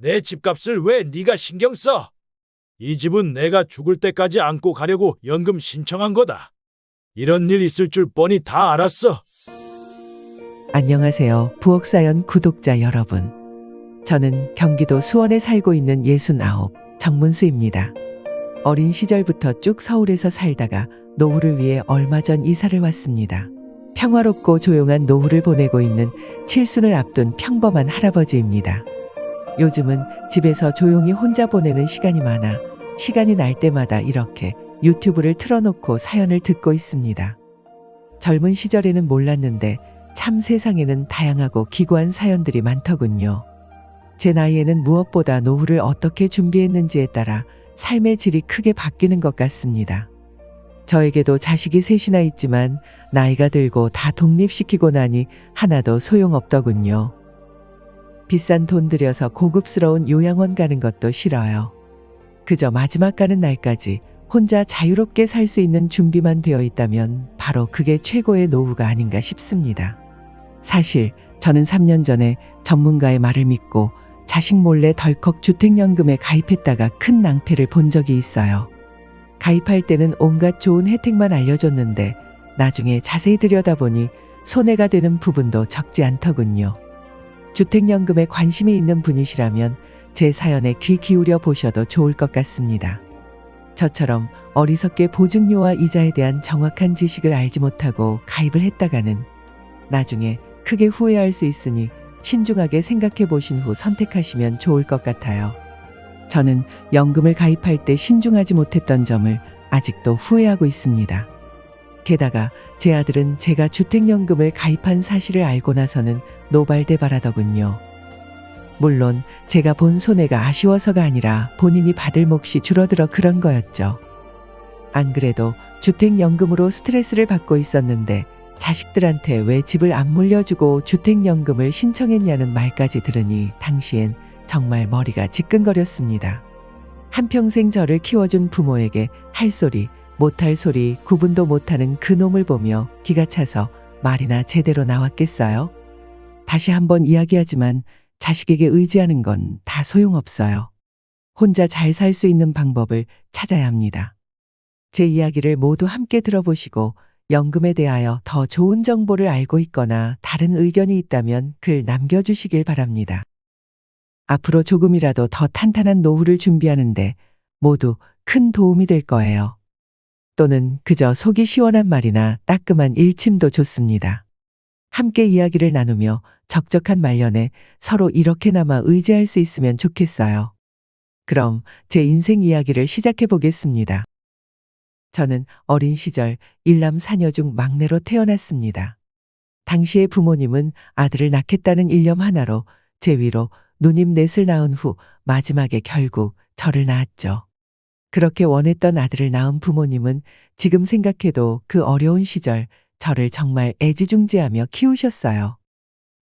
내 집값을 왜 네가 신경 써? 이 집은 내가 죽을 때까지 안고 가려고 연금 신청한 거다. 이런 일 있을 줄 뻔히 다 알았어. 안녕하세요. 부엌사연 구독자 여러분. 저는 경기도 수원에 살고 있는 69 정문수입니다. 어린 시절부터 쭉 서울에서 살다가 노후를 위해 얼마 전 이사를 왔습니다. 평화롭고 조용한 노후를 보내고 있는 칠순을 앞둔 평범한 할아버지입니다. 요즘은 집에서 조용히 혼자 보내는 시간이 많아 시간이 날 때마다 이렇게 유튜브를 틀어놓고 사연을 듣고 있습니다. 젊은 시절에는 몰랐는데 참 세상에는 다양하고 기구한 사연들이 많더군요. 제 나이에는 무엇보다 노후를 어떻게 준비했는지에 따라 삶의 질이 크게 바뀌는 것 같습니다. 저에게도 자식이 셋이나 있지만 나이가 들고 다 독립시키고 나니 하나도 소용없더군요. 비싼 돈 들여서 고급스러운 요양원 가는 것도 싫어요. 그저 마지막 가는 날까지 혼자 자유롭게 살 수 있는 준비만 되어 있다면 바로 그게 최고의 노후가 아닌가 싶습니다. 사실 저는 3년 전에 전문가의 말을 믿고 자식 몰래 덜컥 주택연금에 가입했다가 큰 낭패를 본 적이 있어요. 가입할 때는 온갖 좋은 혜택만 알려줬는데 나중에 자세히 들여다보니 손해가 되는 부분도 적지 않더군요. 주택연금에 관심이 있는 분이시라면 제 사연에 귀 기울여 보셔도 좋을 것 같습니다. 저처럼 어리석게 보증료와 이자에 대한 정확한 지식을 알지 못하고 가입을 했다가는 나중에 크게 후회할 수 있으니 신중하게 생각해 보신 후 선택하시면 좋을 것 같아요. 저는 연금을 가입할 때 신중하지 못했던 점을 아직도 후회하고 있습니다. 게다가 제 아들은 제가 주택연금을 가입한 사실을 알고 나서는 노발대발하더군요. 물론 제가 본 손해가 아쉬워서가 아니라 본인이 받을 몫이 줄어들어 그런 거였죠. 안 그래도 주택연금으로 스트레스를 받고 있었는데 자식들한테 왜 집을 안 물려주고 주택연금을 신청했냐는 말까지 들으니 당시엔 정말 머리가 지끈거렸습니다. 한평생 저를 키워준 부모에게 할 소리, 못할 소리 구분도 못하는 그 놈을 보며 기가 차서 말이나 제대로 나왔겠어요? 다시 한번 이야기하지만 자식에게 의지하는 건 다 소용없어요. 혼자 잘 살 수 있는 방법을 찾아야 합니다. 제 이야기를 모두 함께 들어보시고 연금에 대하여 더 좋은 정보를 알고 있거나 다른 의견이 있다면 글 남겨주시길 바랍니다. 앞으로 조금이라도 더 탄탄한 노후를 준비하는데 모두 큰 도움이 될 거예요. 또는 그저 속이 시원한 말이나 따끔한 일침도 좋습니다. 함께 이야기를 나누며 적적한 말년에 서로 이렇게나마 의지할 수 있으면 좋겠어요. 그럼 제 인생 이야기를 시작해 보겠습니다. 저는 어린 시절 일남 사녀 중 막내로 태어났습니다. 당시의 부모님은 아들을 낳겠다는 일념 하나로 제 위로 누님 넷을 낳은 후 마지막에 결국 저를 낳았죠. 그렇게 원했던 아들을 낳은 부모님은 지금 생각해도 그 어려운 시절 저를 정말 애지중지하며 키우셨어요.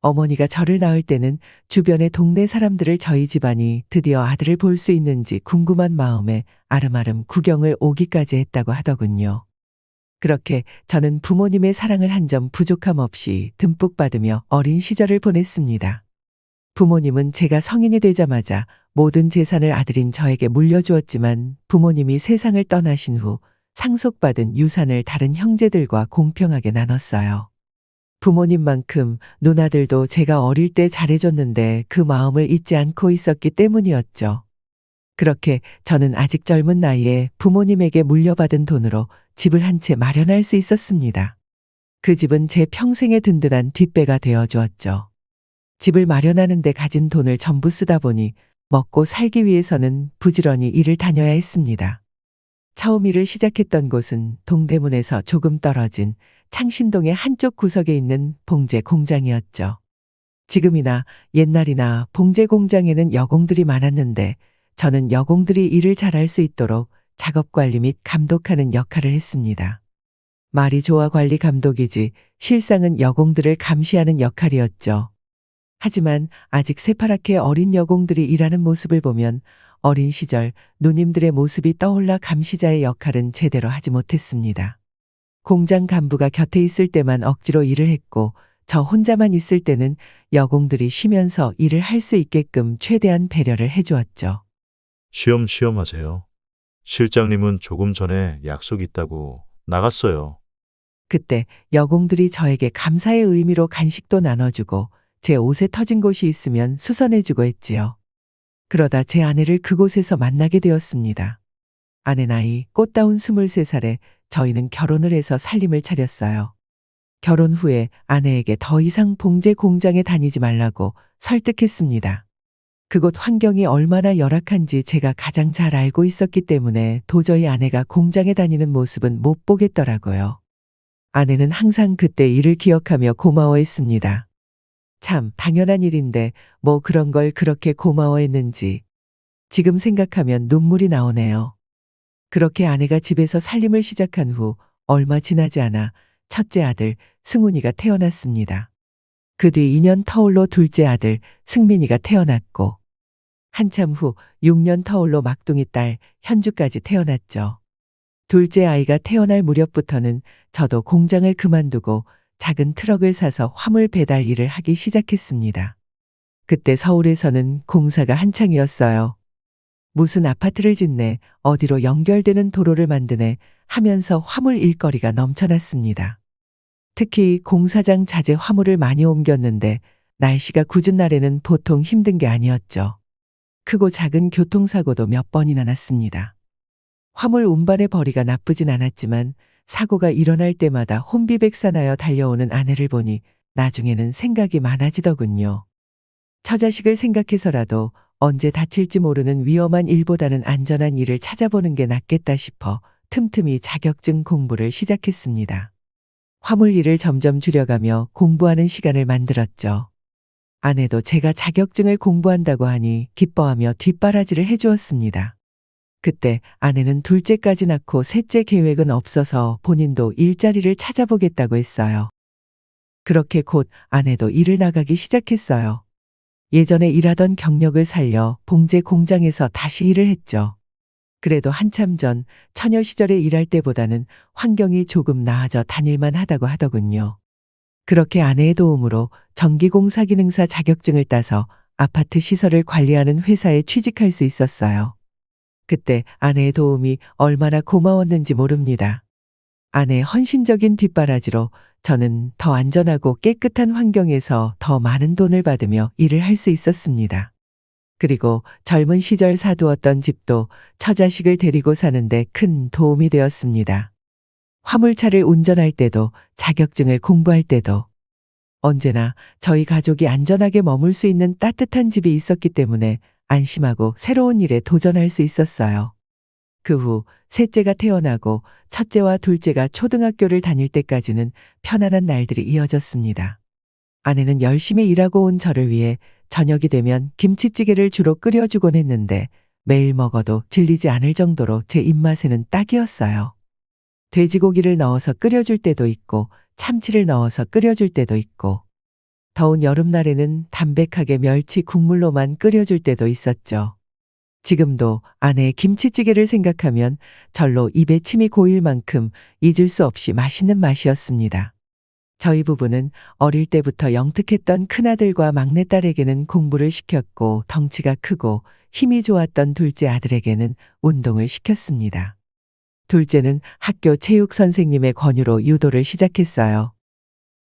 어머니가 저를 낳을 때는 주변의 동네 사람들을 저희 집안이 드디어 아들을 볼 수 있는지 궁금한 마음에 아름아름 구경을 오기까지 했다고 하더군요. 그렇게 저는 부모님의 사랑을 한 점 부족함 없이 듬뿍 받으며 어린 시절을 보냈습니다. 부모님은 제가 성인이 되자마자 모든 재산을 아들인 저에게 물려주었지만 부모님이 세상을 떠나신 후 상속받은 유산을 다른 형제들과 공평하게 나눴어요. 부모님만큼 누나들도 제가 어릴 때 잘해줬는데 그 마음을 잊지 않고 있었기 때문이었죠. 그렇게 저는 아직 젊은 나이에 부모님에게 물려받은 돈으로 집을 한 채 마련할 수 있었습니다. 그 집은 제 평생의 든든한 뒷배가 되어 주었죠. 집을 마련하는 데 가진 돈을 전부 쓰다 보니 먹고 살기 위해서는 부지런히 일을 다녀야 했습니다. 처음 일을 시작했던 곳은 동대문에서 조금 떨어진 창신동의 한쪽 구석에 있는 봉제 공장이었죠. 지금이나 옛날이나 봉제 공장에는 여공들이 많았는데 저는 여공들이 일을 잘할 수 있도록 작업 관리 및 감독하는 역할을 했습니다. 말이 좋아 관리 감독이지 실상은 여공들을 감시하는 역할이었죠. 하지만 아직 새파랗게 어린 여공들이 일하는 모습을 보면 어린 시절 누님들의 모습이 떠올라 감시자의 역할은 제대로 하지 못했습니다. 공장 간부가 곁에 있을 때만 억지로 일을 했고 저 혼자만 있을 때는 여공들이 쉬면서 일을 할 수 있게끔 최대한 배려를 해주었죠. 쉬엄쉬엄 하세요. 실장님은 조금 전에 약속 있다고 나갔어요. 그때 여공들이 저에게 감사의 의미로 간식도 나눠주고 제 옷에 터진 곳이 있으면 수선해주고 했지요. 그러다 제 아내를 그곳에서 만나게 되었습니다. 아내 나이 꽃다운 23살에 저희는 결혼을 해서 살림을 차렸어요. 결혼 후에 아내에게 더 이상 봉제 공장에 다니지 말라고 설득했습니다. 그곳 환경이 얼마나 열악한지 제가 가장 잘 알고 있었기 때문에 도저히 아내가 공장에 다니는 모습은 못 보겠더라고요. 아내는 항상 그때 일을 기억하며 고마워했습니다. 참 당연한 일인데 뭐 그런 걸 그렇게 고마워했는지 지금 생각하면 눈물이 나오네요. 그렇게 아내가 집에서 살림을 시작한 후 얼마 지나지 않아 첫째 아들 승훈이가 태어났습니다. 그 뒤 2년 터울로 둘째 아들 승민이가 태어났고 한참 후 6년 터울로 막둥이 딸 현주까지 태어났죠. 둘째 아이가 태어날 무렵부터는 저도 공장을 그만두고 작은 트럭을 사서 화물 배달 일을 하기 시작했습니다. 그때 서울에서는 공사가 한창이었어요. 무슨 아파트를 짓네, 어디로 연결되는 도로를 만드네 하면서 화물 일거리가 넘쳐났습니다. 특히 공사장 자재 화물을 많이 옮겼는데 날씨가 궂은 날에는 보통 힘든 게 아니었죠. 크고 작은 교통사고도 몇 번이나 났습니다. 화물 운반의 벌이가 나쁘진 않았지만 사고가 일어날 때마다 혼비백산하여 달려오는 아내를 보니 나중에는 생각이 많아지더군요. 처자식을 생각해서라도 언제 다칠지 모르는 위험한 일보다는 안전한 일을 찾아보는 게 낫겠다 싶어 틈틈이 자격증 공부를 시작했습니다. 화물 일을 점점 줄여가며 공부하는 시간을 만들었죠. 아내도 제가 자격증을 공부한다고 하니 기뻐하며 뒷바라지를 해주었습니다. 그때 아내는 둘째까지 낳고 셋째 계획은 없어서 본인도 일자리를 찾아보겠다고 했어요. 그렇게 곧 아내도 일을 나가기 시작했어요. 예전에 일하던 경력을 살려 봉제 공장에서 다시 일을 했죠. 그래도 한참 전 처녀 시절에 일할 때보다는 환경이 조금 나아져 다닐만 하다고 하더군요. 그렇게 아내의 도움으로 전기공사 기능사 자격증을 따서 아파트 시설을 관리하는 회사에 취직할 수 있었어요. 그때 아내의 도움이 얼마나 고마웠는지 모릅니다. 아내의 헌신적인 뒷바라지로 저는 더 안전하고 깨끗한 환경에서 더 많은 돈을 받으며 일을 할 수 있었습니다. 그리고 젊은 시절 사두었던 집도 처자식을 데리고 사는데 큰 도움이 되었습니다. 화물차를 운전할 때도 자격증을 공부할 때도 언제나 저희 가족이 안전하게 머물 수 있는 따뜻한 집이 있었기 때문에 안심하고 새로운 일에 도전할 수 있었어요. 그 후 셋째가 태어나고 첫째와 둘째가 초등학교를 다닐 때까지는 편안한 날들이 이어졌습니다. 아내는 열심히 일하고 온 저를 위해 저녁이 되면 김치찌개를 주로 끓여주곤 했는데 매일 먹어도 질리지 않을 정도로 제 입맛에는 딱이었어요. 돼지고기를 넣어서 끓여줄 때도 있고 참치를 넣어서 끓여줄 때도 있고 더운 여름날에는 담백하게 멸치 국물로만 끓여줄 때도 있었죠. 지금도 아내의 김치찌개를 생각하면 절로 입에 침이 고일 만큼 잊을 수 없이 맛있는 맛이었습니다. 저희 부부는 어릴 때부터 영특했던 큰아들과 막내딸에게는 공부를 시켰고 덩치가 크고 힘이 좋았던 둘째 아들에게는 운동을 시켰습니다. 둘째는 학교 체육 선생님의 권유로 유도를 시작했어요.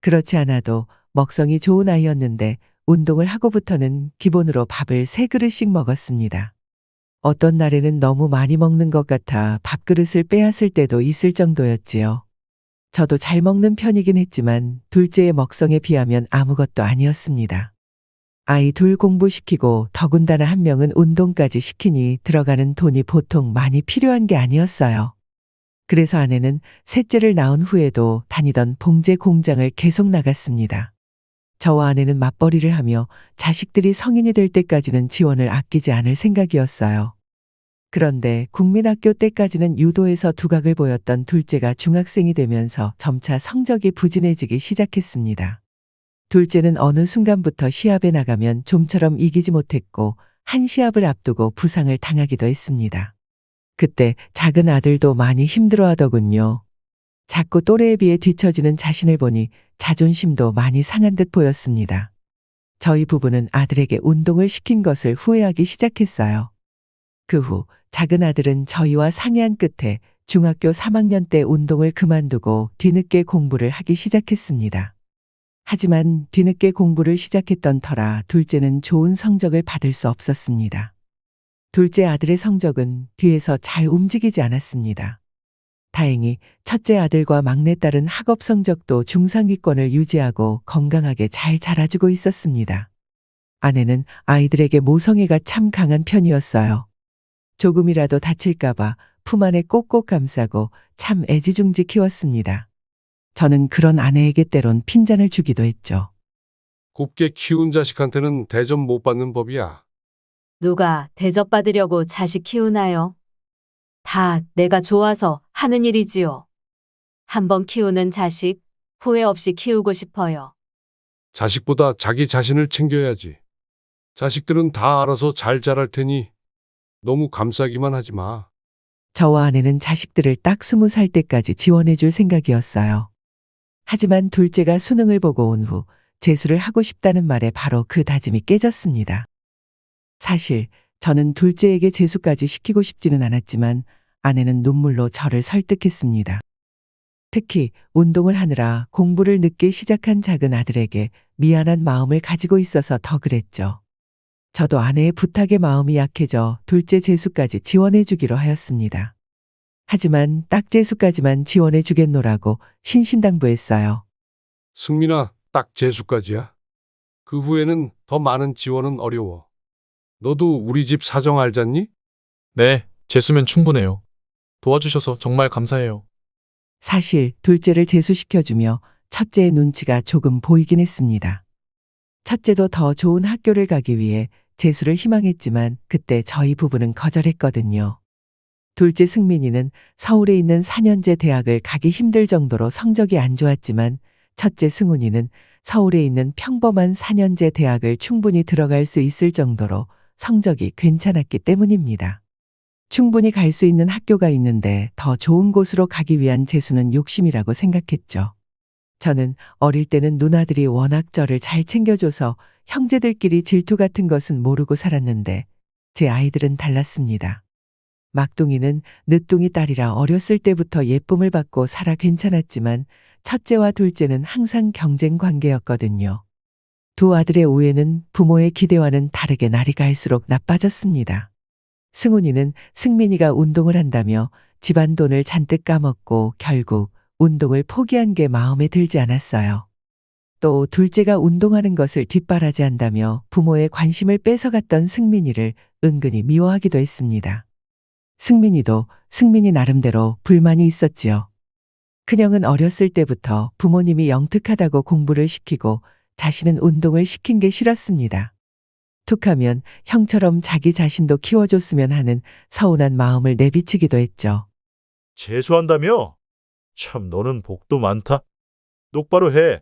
그렇지 않아도 먹성이 좋은 아이였는데 운동을 하고부터는 기본으로 밥을 3그릇씩 먹었습니다. 어떤 날에는 너무 많이 먹는 것 같아 밥그릇을 빼앗을 때도 있을 정도였지요. 저도 잘 먹는 편이긴 했지만 둘째의 먹성에 비하면 아무것도 아니었습니다. 아이 둘 공부시키고 더군다나 한 명은 운동까지 시키니 들어가는 돈이 보통 많이 필요한 게 아니었어요. 그래서 아내는 셋째를 낳은 후에도 다니던 봉제 공장을 계속 나갔습니다. 저와 아내는 맞벌이를 하며 자식들이 성인이 될 때까지는 지원을 아끼지 않을 생각이었어요. 그런데 국민학교 때까지는 유도에서 두각을 보였던 둘째가 중학생이 되면서 점차 성적이 부진해지기 시작했습니다. 둘째는 어느 순간부터 시합에 나가면 좀처럼 이기지 못했고 한 시합을 앞두고 부상을 당하기도 했습니다. 그때 작은 아들도 많이 힘들어하더군요. 자꾸 또래에 비해 뒤처지는 자신을 보니 자존심도 많이 상한 듯 보였습니다. 저희 부부는 아들에게 운동을 시킨 것을 후회하기 시작했어요. 그 후 작은 아들은 저희와 상의한 끝에 중학교 3학년 때 운동을 그만두고 뒤늦게 공부를 하기 시작했습니다. 하지만 뒤늦게 공부를 시작했던 터라 둘째는 좋은 성적을 받을 수 없었습니다. 둘째 아들의 성적은 뒤에서 잘 움직이지 않았습니다. 다행히 첫째 아들과 막내딸은 학업 성적도 중상위권을 유지하고 건강하게 잘 자라주고 있었습니다. 아내는 아이들에게 모성애가 참 강한 편이었어요. 조금이라도 다칠까봐 품 안에 꼭꼭 감싸고 참 애지중지 키웠습니다. 저는 그런 아내에게 때론 핀잔을 주기도 했죠. 곱게 키운 자식한테는 대접 못 받는 법이야. 누가 대접받으려고 자식 키우나요? 다 내가 좋아서 하는 일이지요. 한번 키우는 자식 후회 없이 키우고 싶어요. 자식보다 자기 자신을 챙겨야지. 자식들은 다 알아서 잘 자랄 테니 너무 감싸기만 하지 마. 저와 아내는 자식들을 딱 20살 때까지 지원해 줄 생각이었어요. 하지만 둘째가 수능을 보고 온 후 재수를 하고 싶다는 말에 바로 그 다짐이 깨졌습니다. 사실 저는 둘째에게 재수까지 시키고 싶지는 않았지만 아내는 눈물로 저를 설득했습니다. 특히 운동을 하느라 공부를 늦게 시작한 작은 아들에게 미안한 마음을 가지고 있어서 더 그랬죠. 저도 아내의 부탁에 마음이 약해져 둘째 재수까지 지원해 주기로 하였습니다. 하지만 딱 재수까지만 지원해 주겠노라고 신신당부했어요. 승민아, 딱 재수까지야. 그 후에는 더 많은 지원은 어려워. 너도 우리 집 사정 알잖니? 네, 재수면 충분해요. 도와주셔서 정말 감사해요. 사실 둘째를 재수시켜주며 첫째의 눈치가 조금 보이긴 했습니다. 첫째도 더 좋은 학교를 가기 위해 재수를 희망했지만 그때 저희 부부는 거절했거든요. 둘째 승민이는 서울에 있는 4년제 대학을 가기 힘들 정도로 성적이 안 좋았지만 첫째 승훈이는 서울에 있는 평범한 4년제 대학을 충분히 들어갈 수 있을 정도로 성적이 괜찮았기 때문입니다. 충분히 갈 수 있는 학교가 있는데 더 좋은 곳으로 가기 위한 재수는 욕심이라고 생각했죠. 저는 어릴 때는 누나들이 워낙 저를 잘 챙겨줘서 형제들끼리 질투 같은 것은 모르고 살았는데 제 아이들은 달랐습니다. 막둥이는 늦둥이 딸이라 어렸을 때부터 예쁨을 받고 살아 괜찮았지만 첫째와 둘째는 항상 경쟁 관계였거든요. 두 아들의 오해는 부모의 기대와는 다르게 날이 갈수록 나빠졌습니다. 승훈이는 승민이가 운동을 한다며 집안 돈을 잔뜩 까먹고 결국 운동을 포기한 게 마음에 들지 않았어요. 또 둘째가 운동하는 것을 뒷바라지한다며 부모의 관심을 뺏어갔던 승민이를 은근히 미워하기도 했습니다. 승민이도 승민이 나름대로 불만이 있었지요. 큰형은 어렸을 때부터 부모님이 영특하다고 공부를 시키고 자신은 운동을 시킨 게 싫었습니다. 툭하면 형처럼 자기 자신도 키워줬으면 하는 서운한 마음을 내비치기도 했죠. 재수한다며? 참 너는 복도 많다. 똑바로 해.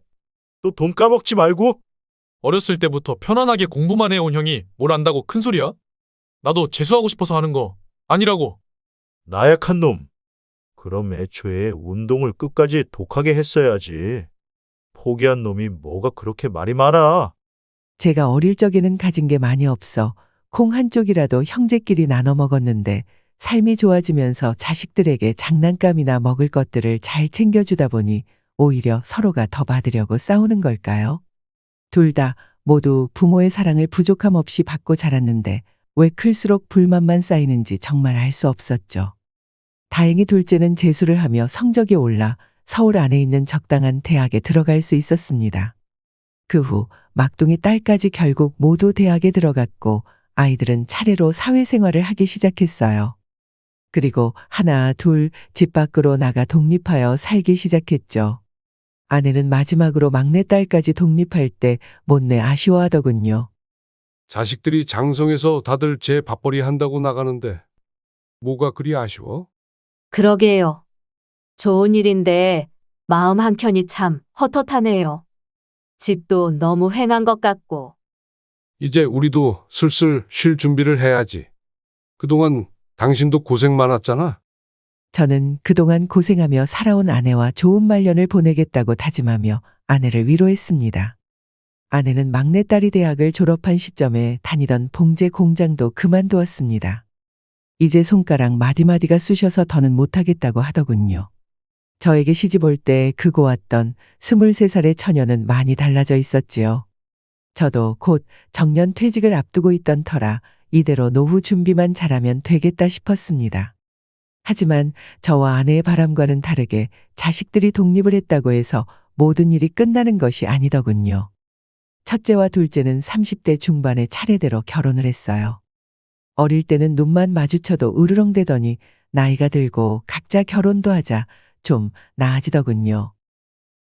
또 돈 까먹지 말고. 어렸을 때부터 편안하게 공부만 해온 형이 뭘 안다고 큰 소리야? 나도 재수하고 싶어서 하는 거 아니라고. 나약한 놈. 그럼 애초에 운동을 끝까지 독하게 했어야지. 포기한 놈이 뭐가 그렇게 말이 많아. 제가 어릴 적에는 가진 게 많이 없어 콩 한 쪽이라도 형제끼리 나눠 먹었는데 삶이 좋아지면서 자식들에게 장난감이나 먹을 것들을 잘 챙겨주다 보니 오히려 서로가 더 받으려고 싸우는 걸까요? 둘 다 모두 부모의 사랑을 부족함 없이 받고 자랐는데 왜 클수록 불만만 쌓이는지 정말 알 수 없었죠. 다행히 둘째는 재수를 하며 성적이 올라 서울 안에 있는 적당한 대학에 들어갈 수 있었습니다. 그 후 막둥이 딸까지 결국 모두 대학에 들어갔고 아이들은 차례로 사회생활을 하기 시작했어요. 그리고 하나, 둘 집 밖으로 나가 독립하여 살기 시작했죠. 아내는 마지막으로 막내딸까지 독립할 때 못내 아쉬워하더군요. 자식들이 장성해서 다들 제 밥벌이 한다고 나가는데 뭐가 그리 아쉬워? 그러게요. 좋은 일인데 마음 한켠이 참 헛헛하네요. 집도 너무 횡한 것 같고. 이제 우리도 슬슬 쉴 준비를 해야지. 그동안 당신도 고생 많았잖아. 저는 그동안 고생하며 살아온 아내와 좋은 말년을 보내겠다고 다짐하며 아내를 위로했습니다. 아내는 막내딸이 대학을 졸업한 시점에 다니던 봉제 공장도 그만두었습니다. 이제 손가락 마디마디가 쑤셔서 더는 못하겠다고 하더군요. 저에게 시집 올 때 크고 왔던 23살의 처녀는 많이 달라져 있었지요. 저도 곧 정년 퇴직을 앞두고 있던 터라 이대로 노후 준비만 잘하면 되겠다 싶었습니다. 하지만 저와 아내의 바람과는 다르게 자식들이 독립을 했다고 해서 모든 일이 끝나는 것이 아니더군요. 첫째와 둘째는 30대 중반에 차례대로 결혼을 했어요. 어릴 때는 눈만 마주쳐도 으르렁대더니 나이가 들고 각자 결혼도 하자 좀 나아지더군요.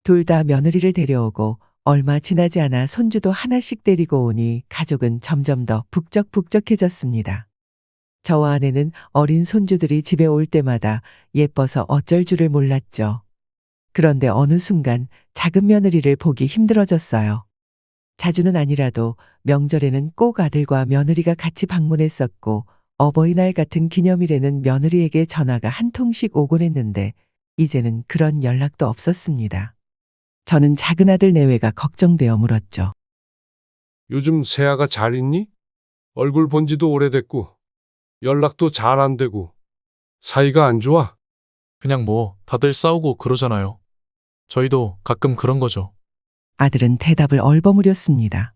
둘 다 며느리를 데려오고 얼마 지나지 않아 손주도 하나씩 데리고 오니 가족은 점점 더 북적북적해졌습니다. 저와 아내는 어린 손주들이 집에 올 때마다 예뻐서 어쩔 줄을 몰랐죠. 그런데 어느 순간 작은 며느리를 보기 힘들어졌어요. 자주는 아니라도 명절에는 꼭 아들과 며느리가 같이 방문했었고 어버이날 같은 기념일에는 며느리에게 전화가 한 통씩 오곤 했는데 이제는 그런 연락도 없었습니다. 저는 작은 아들 내외가 걱정되어 물었죠. 요즘 세아가 잘 있니? 얼굴 본 지도 오래됐고 연락도 잘 안 되고 사이가 안 좋아? 그냥 뭐 다들 싸우고 그러잖아요. 저희도 가끔 그런 거죠. 아들은 대답을 얼버무렸습니다.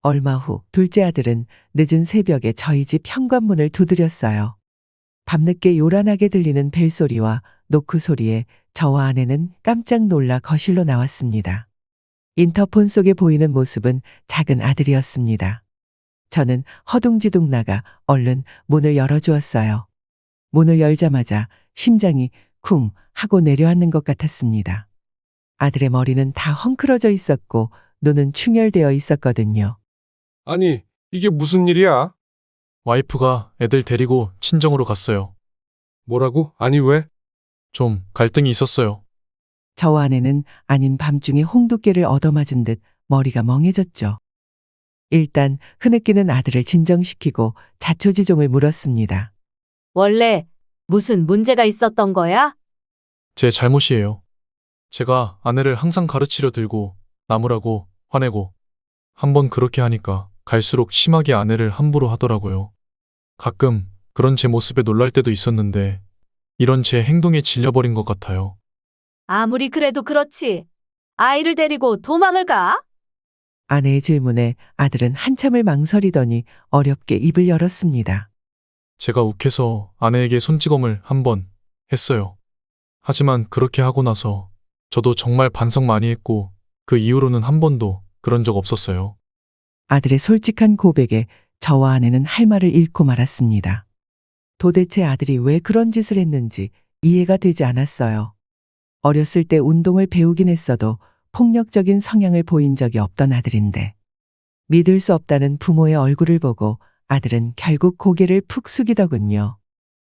얼마 후 둘째 아들은 늦은 새벽에 저희 집 현관문을 두드렸어요. 밤늦게 요란하게 들리는 벨소리와 노크 소리에 저와 아내는 깜짝 놀라 거실로 나왔습니다. 인터폰 속에 보이는 모습은 작은 아들이었습니다. 저는 허둥지둥 나가 얼른 문을 열어주었어요. 문을 열자마자 심장이 쿵 하고 내려앉는 것 같았습니다. 아들의 머리는 다 헝클어져 있었고 눈은 충혈되어 있었거든요. 아니, 이게 무슨 일이야? 와이프가 애들 데리고 친정으로 갔어요. 뭐라고? 아니 왜? 좀 갈등이 있었어요. 저와 아내는 아닌 밤중에 홍두깨를 얻어맞은 듯 머리가 멍해졌죠. 일단 흐느끼는 아들을 진정시키고 자초지종을 물었습니다. 원래 무슨 문제가 있었던 거야? 제 잘못이에요. 제가 아내를 항상 가르치려 들고 나무라고 화내고 한번 그렇게 하니까 갈수록 심하게 아내를 함부로 하더라고요. 가끔 그런 제 모습에 놀랄 때도 있었는데 이런 제 행동에 질려버린 것 같아요. 아무리 그래도 그렇지. 아이를 데리고 도망을 가? 아내의 질문에 아들은 한참을 망설이더니 어렵게 입을 열었습니다. 제가 욱해서 아내에게 손찌검을 한번 했어요. 하지만 그렇게 하고 나서 저도 정말 반성 많이 했고 그 이후로는 한 번도 그런 적 없었어요. 아들의 솔직한 고백에 저와 아내는 할 말을 잃고 말았습니다. 도대체 아들이 왜 그런 짓을 했는지 이해가 되지 않았어요. 어렸을 때 운동을 배우긴 했어도 폭력적인 성향을 보인 적이 없던 아들인데 믿을 수 없다는 부모의 얼굴을 보고 아들은 결국 고개를 푹 숙이더군요.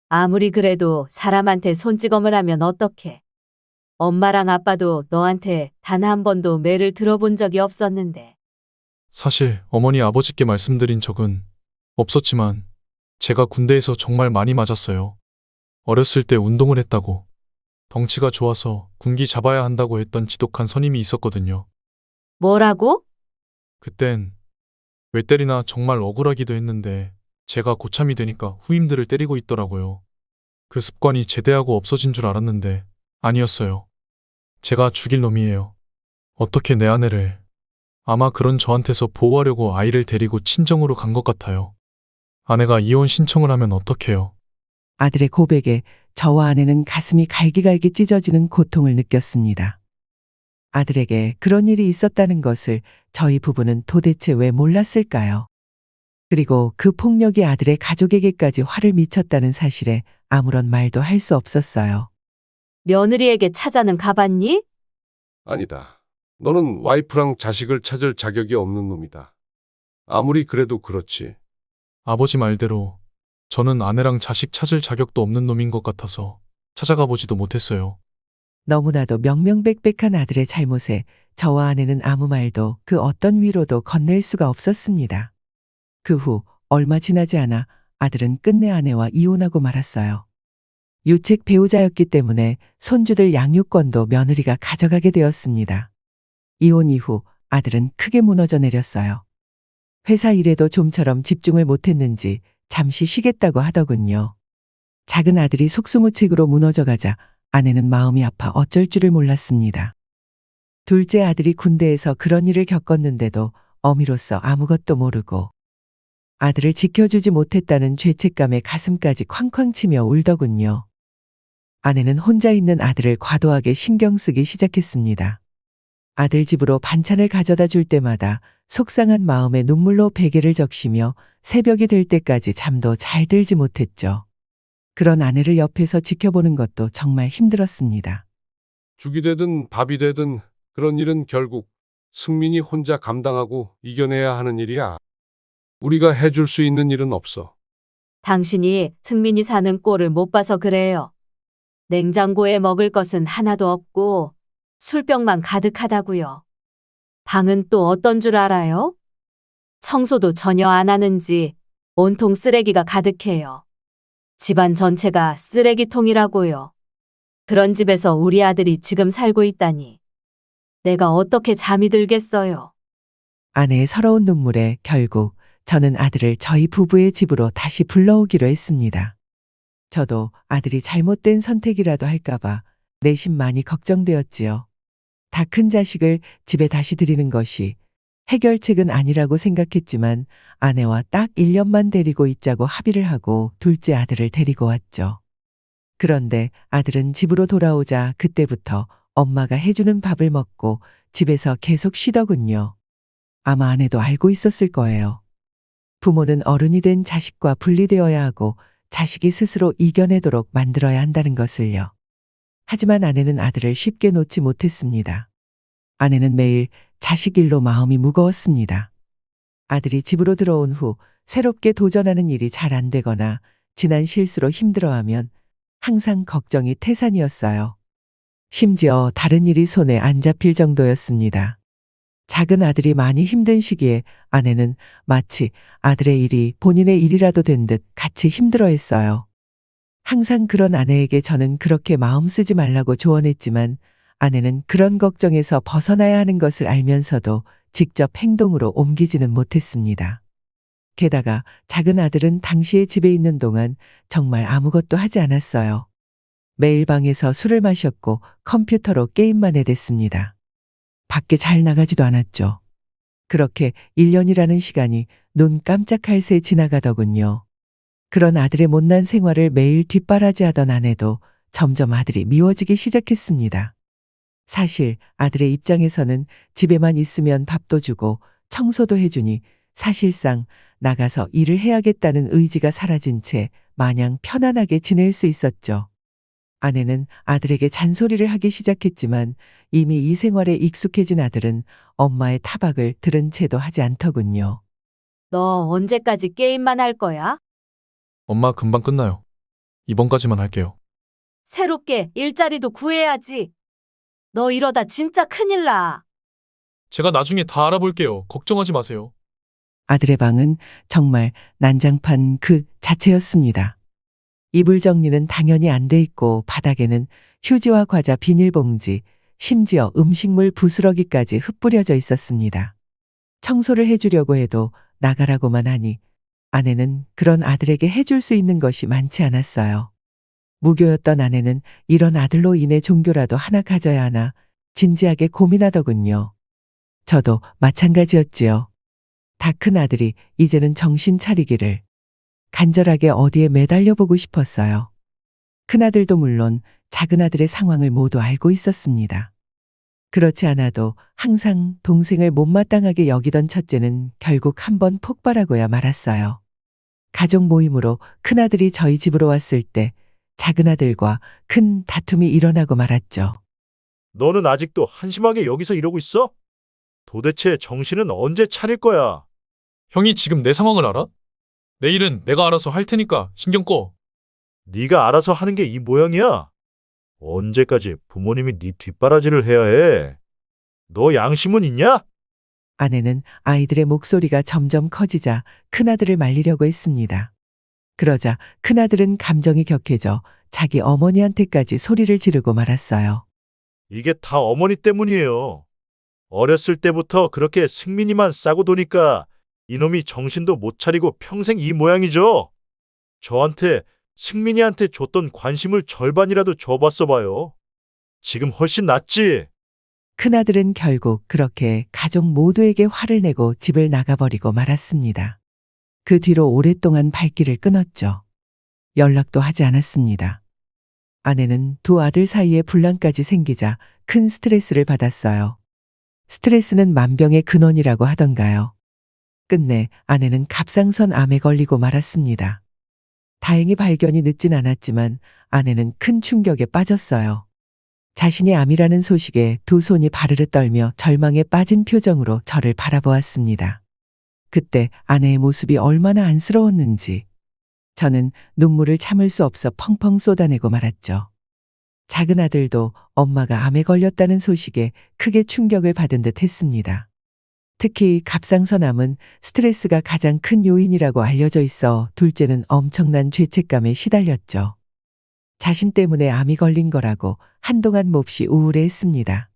아무리 그래도 사람한테 손찌검을 하면 어떡해. 엄마랑 아빠도 너한테 단 한 번도 매를 들어본 적이 없었는데. 사실 어머니 아버지께 말씀드린 적은 없었지만 제가 군대에서 정말 많이 맞았어요. 어렸을 때 운동을 했다고 덩치가 좋아서 군기 잡아야 한다고 했던 지독한 선임이 있었거든요. 뭐라고? 그땐 왜 때리나 정말 억울하기도 했는데 제가 고참이 되니까 후임들을 때리고 있더라고요. 그 습관이 제대하고 없어진 줄 알았는데 아니었어요. 제가 죽일 놈이에요. 어떻게 내 아내를. 아마 그런 저한테서 보호하려고 아이를 데리고 친정으로 간 것 같아요. 아내가 이혼 신청을 하면 어떡해요? 아들의 고백에 저와 아내는 가슴이 갈기갈기 찢어지는 고통을 느꼈습니다. 아들에게 그런 일이 있었다는 것을 저희 부부는 도대체 왜 몰랐을까요? 그리고 그 폭력이 아들의 가족에게까지 화를 미쳤다는 사실에 아무런 말도 할 수 없었어요. 며느리에게 찾아는 가봤니? 아니다. 너는 와이프랑 자식을 찾을 자격이 없는 놈이다. 아무리 그래도 그렇지. 아버지 말대로 저는 아내랑 자식 찾을 자격도 없는 놈인 것 같아서 찾아가 보지도 못했어요. 너무나도 명명백백한 아들의 잘못에 저와 아내는 아무 말도 그 어떤 위로도 건넬 수가 없었습니다. 그 후 얼마 지나지 않아 아들은 끝내 아내와 이혼하고 말았어요. 유책 배우자였기 때문에 손주들 양육권도 며느리가 가져가게 되었습니다. 이혼 이후 아들은 크게 무너져 내렸어요. 회사 일에도 좀처럼 집중을 못했는지 잠시 쉬겠다고 하더군요. 작은 아들이 속수무책으로 무너져가자 아내는 마음이 아파 어쩔 줄을 몰랐습니다. 둘째 아들이 군대에서 그런 일을 겪었는데도 어미로서 아무것도 모르고 아들을 지켜주지 못했다는 죄책감에 가슴까지 쾅쾅 치며 울더군요. 아내는 혼자 있는 아들을 과도하게 신경 쓰기 시작했습니다. 아들 집으로 반찬을 가져다 줄 때마다 속상한 마음에 눈물로 베개를 적시며 새벽이 될 때까지 잠도 잘 들지 못했죠. 그런 아내를 옆에서 지켜보는 것도 정말 힘들었습니다. 죽이 되든 밥이 되든 그런 일은 결국 승민이 혼자 감당하고 이겨내야 하는 일이야. 우리가 해줄 수 있는 일은 없어. 당신이 승민이 사는 꼴을 못 봐서 그래요. 냉장고에 먹을 것은 하나도 없고 술병만 가득하다고요. 방은 또 어떤 줄 알아요? 청소도 전혀 안 하는지 온통 쓰레기가 가득해요. 집안 전체가 쓰레기통이라고요. 그런 집에서 우리 아들이 지금 살고 있다니. 내가 어떻게 잠이 들겠어요. 아내의 서러운 눈물에 결국 저는 아들을 저희 부부의 집으로 다시 불러오기로 했습니다. 저도 아들이 잘못된 선택이라도 할까봐 내심 많이 걱정되었지요. 다 큰 자식을 집에 다시 들이는 것이 해결책은 아니라고 생각했지만 아내와 딱 1년만 데리고 있자고 합의를 하고 둘째 아들을 데리고 왔죠. 그런데 아들은 집으로 돌아오자 그때부터 엄마가 해주는 밥을 먹고 집에서 계속 쉬더군요. 아마 아내도 알고 있었을 거예요. 부모는 어른이 된 자식과 분리되어야 하고 자식이 스스로 이겨내도록 만들어야 한다는 것을요. 하지만 아내는 아들을 쉽게 놓지 못했습니다. 아내는 매일 자식 일로 마음이 무거웠습니다. 아들이 집으로 들어온 후 새롭게 도전하는 일이 잘 안 되거나 지난 실수로 힘들어하면 항상 걱정이 태산이었어요. 심지어 다른 일이 손에 안 잡힐 정도였습니다. 작은 아들이 많이 힘든 시기에 아내는 마치 아들의 일이 본인의 일이라도 된 듯 같이 힘들어했어요. 항상 그런 아내에게 저는 그렇게 마음 쓰지 말라고 조언했지만 아내는 그런 걱정에서 벗어나야 하는 것을 알면서도 직접 행동으로 옮기지는 못했습니다. 게다가 작은 아들은 당시에 집에 있는 동안 정말 아무것도 하지 않았어요. 매일 방에서 술을 마셨고 컴퓨터로 게임만 해댔습니다. 밖에 잘 나가지도 않았죠. 그렇게 1년이라는 시간이 눈 깜짝할 새 지나가더군요. 그런 아들의 못난 생활을 매일 뒷바라지하던 아내도 점점 아들이 미워지기 시작했습니다. 사실 아들의 입장에서는 집에만 있으면 밥도 주고 청소도 해주니 사실상 나가서 일을 해야겠다는 의지가 사라진 채 마냥 편안하게 지낼 수 있었죠. 아내는 아들에게 잔소리를 하기 시작했지만 이미 이 생활에 익숙해진 아들은 엄마의 타박을 들은 채도 하지 않더군요. 너 언제까지 게임만 할 거야? 엄마 금방 끝나요. 이번까지만 할게요. 새롭게 일자리도 구해야지. 너 이러다 진짜 큰일 나. 제가 나중에 다 알아볼게요. 걱정하지 마세요. 아들의 방은 정말 난장판 그 자체였습니다. 이불 정리는 당연히 안 돼 있고 바닥에는 휴지와 과자 비닐봉지, 심지어 음식물 부스러기까지 흩뿌려져 있었습니다. 청소를 해주려고 해도 나가라고만 하니 아내는 그런 아들에게 해줄 수 있는 것이 많지 않았어요. 무교였던 아내는 이런 아들로 인해 종교라도 하나 가져야 하나 진지하게 고민하더군요. 저도 마찬가지였지요. 다 큰 아들이 이제는 정신 차리기를 간절하게 어디에 매달려 보고 싶었어요. 큰아들도 물론 작은 아들의 상황을 모두 알고 있었습니다. 그렇지 않아도 항상 동생을 못마땅하게 여기던 첫째는 결국 한번 폭발하고야 말았어요. 가족 모임으로 큰아들이 저희 집으로 왔을 때 작은아들과 큰 다툼이 일어나고 말았죠. 너는 아직도 한심하게 여기서 이러고 있어? 도대체 정신은 언제 차릴 거야? 형이 지금 내 상황을 알아? 내일은 내가 알아서 할 테니까 신경 꺼. 네가 알아서 하는 게 이 모양이야? 언제까지 부모님이 네 뒷바라지를 해야 해? 너 양심은 있냐? 아내는 아이들의 목소리가 점점 커지자 큰아들을 말리려고 했습니다. 그러자 큰아들은 감정이 격해져 자기 어머니한테까지 소리를 지르고 말았어요. 이게 다 어머니 때문이에요. 어렸을 때부터 그렇게 승민이만 싸고 도니까 이놈이 정신도 못 차리고 평생 이 모양이죠. 저한테 승민이한테 줬던 관심을 절반이라도 줘봤어 봐요. 지금 훨씬 낫지. 큰아들은 결국 그렇게 가족 모두에게 화를 내고 집을 나가버리고 말았습니다. 그 뒤로 오랫동안 발길을 끊었죠. 연락도 하지 않았습니다. 아내는 두 아들 사이에 분란까지 생기자 큰 스트레스를 받았어요. 스트레스는 만병의 근원이라고 하던가요. 끝내 아내는 갑상선 암에 걸리고 말았습니다. 다행히 발견이 늦진 않았지만 아내는 큰 충격에 빠졌어요. 자신이 암이라는 소식에 두 손이 바르르 떨며 절망에 빠진 표정으로 저를 바라보았습니다. 그때 아내의 모습이 얼마나 안쓰러웠는지 저는 눈물을 참을 수 없어 펑펑 쏟아내고 말았죠. 작은 아들도 엄마가 암에 걸렸다는 소식에 크게 충격을 받은 듯 했습니다. 특히 갑상선암은 스트레스가 가장 큰 요인이라고 알려져 있어 둘째는 엄청난 죄책감에 시달렸죠. 자신 때문에 암이 걸린 거라고 한동안 몹시 우울해했습니다.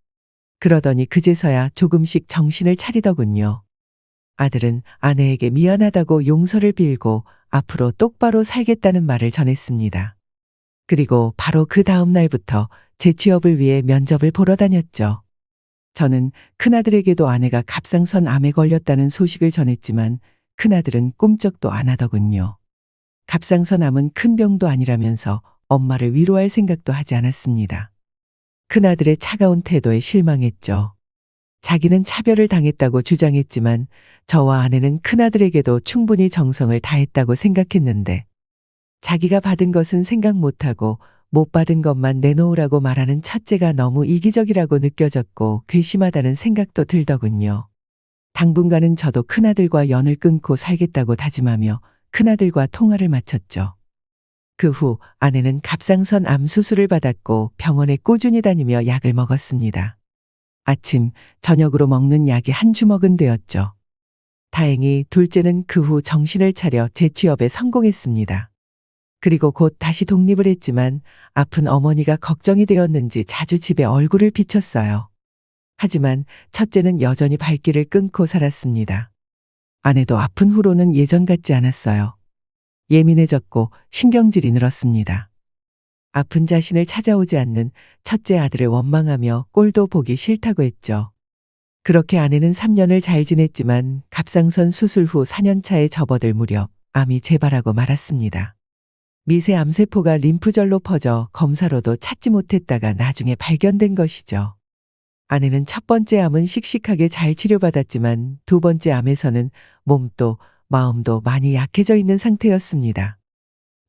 그러더니 그제서야 조금씩 정신을 차리더군요. 아들은 아내에게 미안하다고 용서를 빌고 앞으로 똑바로 살겠다는 말을 전했습니다. 그리고 바로 그 다음 날부터 재취업을 위해 면접을 보러 다녔죠. 저는 큰아들에게도 아내가 갑상선 암에 걸렸다는 소식을 전했지만 큰아들은 꿈쩍도 안 하더군요. 갑상선 암은 큰 병도 아니라면서 엄마를 위로할 생각도 하지 않았습니다. 큰아들의 차가운 태도에 실망했죠. 자기는 차별을 당했다고 주장했지만 저와 아내는 큰아들에게도 충분히 정성을 다했다고 생각했는데 자기가 받은 것은 생각 못하고 못 받은 것만 내놓으라고 말하는 첫째가 너무 이기적이라고 느껴졌고 괘씸하다는 생각도 들더군요. 당분간은 저도 큰아들과 연을 끊고 살겠다고 다짐하며 큰아들과 통화를 마쳤죠. 그 후 아내는 갑상선 암 수술을 받았고 병원에 꾸준히 다니며 약을 먹었습니다. 아침, 저녁으로 먹는 약이 한 주먹은 되었죠. 다행히 둘째는 그 후 정신을 차려 재취업에 성공했습니다. 그리고 곧 다시 독립을 했지만 아픈 어머니가 걱정이 되었는지 자주 집에 얼굴을 비쳤어요. 하지만 첫째는 여전히 발길을 끊고 살았습니다. 아내도 아픈 후로는 예전 같지 않았어요. 예민해졌고 신경질이 늘었습니다. 아픈 자신을 찾아오지 않는 첫째 아들을 원망하며 꼴도 보기 싫다고 했죠. 그렇게 아내는 3년을 잘 지냈지만 갑상선 수술 후 4년 차에 접어들 무렵 암이 재발하고 말았습니다. 미세 암세포가 림프절로 퍼져 검사로도 찾지 못했다가 나중에 발견된 것이죠. 아내는 첫 번째 암은 씩씩하게 잘 치료받았지만 두 번째 암에서는 몸도 마음도 많이 약해져 있는 상태였습니다.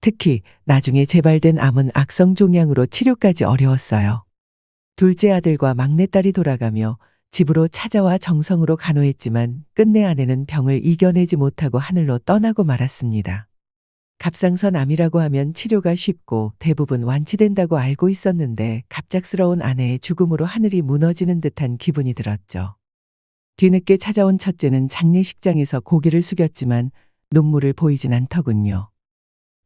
특히 나중에 재발된 암은 악성 종양으로 치료까지 어려웠어요. 둘째 아들과 막내딸이 돌아가며 집으로 찾아와 정성으로 간호했지만 끝내 아내는 병을 이겨내지 못하고 하늘로 떠나고 말았습니다. 갑상선 암이라고 하면 치료가 쉽고 대부분 완치된다고 알고 있었는데 갑작스러운 아내의 죽음으로 하늘이 무너지는 듯한 기분이 들었죠. 뒤늦게 찾아온 첫째는 장례식장에서 고개를 숙였지만 눈물을 보이진 않더군요.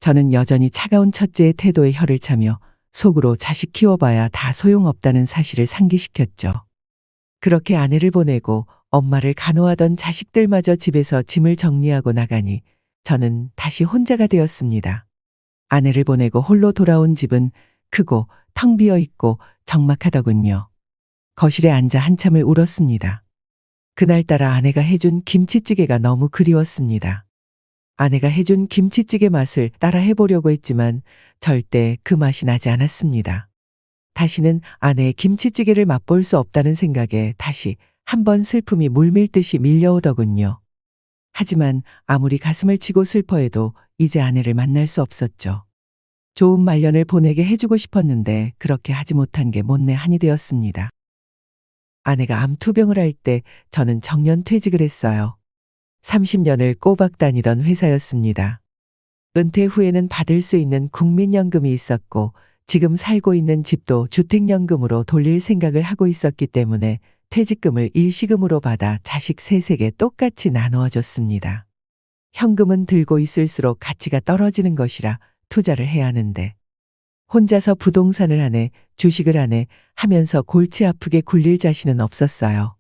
저는 여전히 차가운 첫째의 태도에 혀를 차며 속으로 자식 키워봐야 다 소용없다는 사실을 상기시켰죠. 그렇게 아내를 보내고 엄마를 간호하던 자식들마저 집에서 짐을 정리하고 나가니 저는 다시 혼자가 되었습니다. 아내를 보내고 홀로 돌아온 집은 크고 텅 비어 있고 적막하더군요. 거실에 앉아 한참을 울었습니다. 그날따라 아내가 해준 김치찌개가 너무 그리웠습니다. 아내가 해준 김치찌개 맛을 따라 해보려고 했지만 절대 그 맛이 나지 않았습니다. 다시는 아내의 김치찌개를 맛볼 수 없다는 생각에 다시 한번 슬픔이 물밀듯이 밀려오더군요. 하지만 아무리 가슴을 치고 슬퍼해도 이제 아내를 만날 수 없었죠. 좋은 말년을 보내게 해주고 싶었는데 그렇게 하지 못한 게 못내 한이 되었습니다. 아내가 암 투병을 할 때 저는 정년 퇴직을 했어요. 30년을 꼬박 다니던 회사였습니다. 은퇴 후에는 받을 수 있는 국민연금이 있었고 지금 살고 있는 집도 주택연금으로 돌릴 생각을 하고 있었기 때문에 퇴직금을 일시금으로 받아 자식 셋에게 똑같이 나누어 줬습니다. 현금은 들고 있을수록 가치가 떨어지는 것이라 투자를 해야 하는데 혼자서 부동산을 하네, 주식을 하네 하면서 골치 아프게 굴릴 자신은 없었어요.